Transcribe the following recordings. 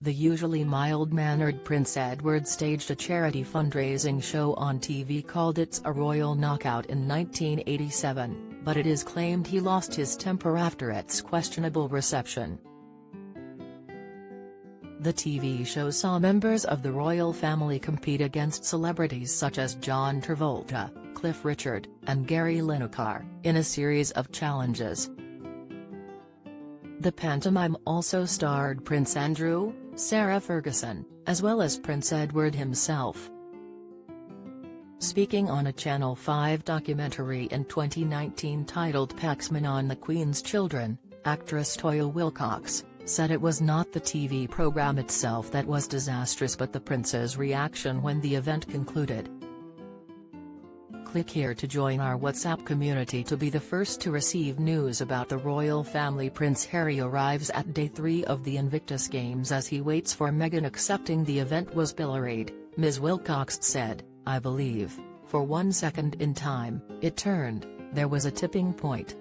The usually mild-mannered Prince Edward staged a charity fundraising show on TV called It's a Royal Knockout in 1987, but it is claimed he lost his temper after its questionable reception. The TV show saw members of the royal family compete against celebrities such as John Travolta, Cliff Richard, and Gary Lineker, in a series of challenges. The pantomime also starred Prince Andrew, Sarah Ferguson, as well as Prince Edward himself. Speaking on a Channel 5 documentary in 2019 titled Paxman on the Queen's Children, actress Toya Wilcox said it was not the TV program itself that was disastrous but the prince's reaction when the event concluded. Click here to join our WhatsApp community to be the first to receive news about the royal family. Prince Harry arrives at day 3 of the Invictus Games as he waits for Meghan. Accepting the event was pilloried, Ms. Wilcox said. I believe, for 1 second in time, it turned, there was a tipping point.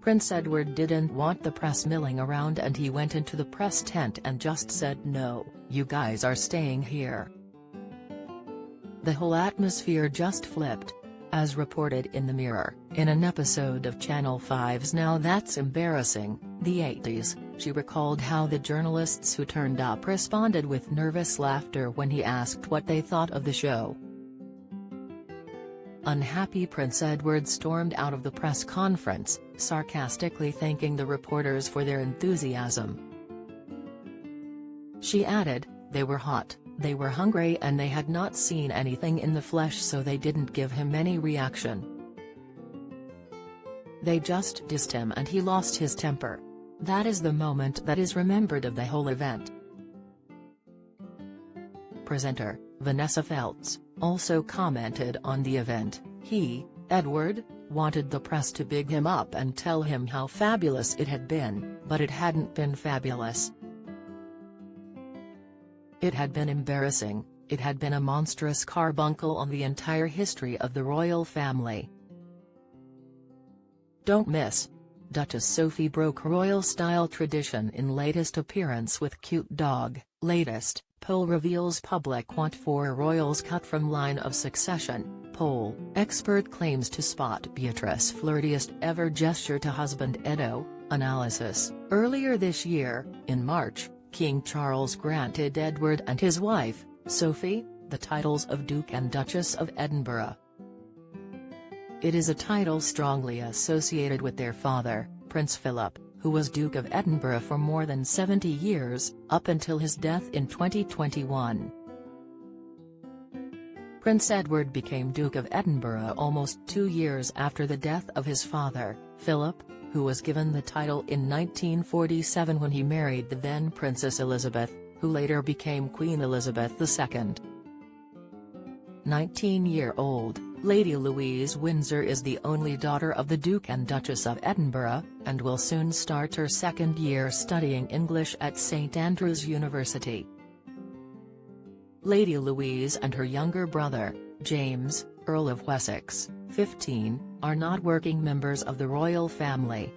Prince Edward didn't want the press milling around and he went into the press tent and just said no, you guys are staying here. The whole atmosphere just flipped. As reported in the Mirror, in an episode of Channel 5's Now That's Embarrassing, the 80s, she recalled how the journalists who turned up responded with nervous laughter when he asked what they thought of the show. Unhappy Prince Edward stormed out of the press conference, sarcastically thanking the reporters for their enthusiasm. She added, they were hot, they were hungry and they had not seen anything in the flesh so they didn't give him any reaction. They just dissed him and he lost his temper. That is the moment that is remembered of the whole event. Presenter, Vanessa Feltz, also commented on the event. He, Edward, wanted the press to big him up and tell him how fabulous it had been, but it hadn't been fabulous. It had been embarrassing, it had been a monstrous carbuncle on the entire history of the royal family. Don't miss. Duchess Sophie broke royal-style tradition in latest appearance with cute dog. Latest, poll reveals public want for royals cut from line of succession. Poll, expert claims to spot Beatrice flirtiest ever gesture to husband Edo. Analysis, earlier this year, in March, King Charles granted Edward and his wife, Sophie, the titles of Duke and Duchess of Edinburgh. It is a title strongly associated with their father, Prince Philip, who was Duke of Edinburgh for more than 70 years, up until his death in 2021. Prince Edward became Duke of Edinburgh almost 2 years after the death of his father, Philip, who was given the title in 1947 when he married the then Princess Elizabeth, who later became Queen Elizabeth II. 19-year-old, Lady Louise Windsor is the only daughter of the Duke and Duchess of Edinburgh, and will soon start her second year studying English at St Andrews University. Lady Louise and her younger brother, James, Earl of Wessex, 15, are not working members of the royal family,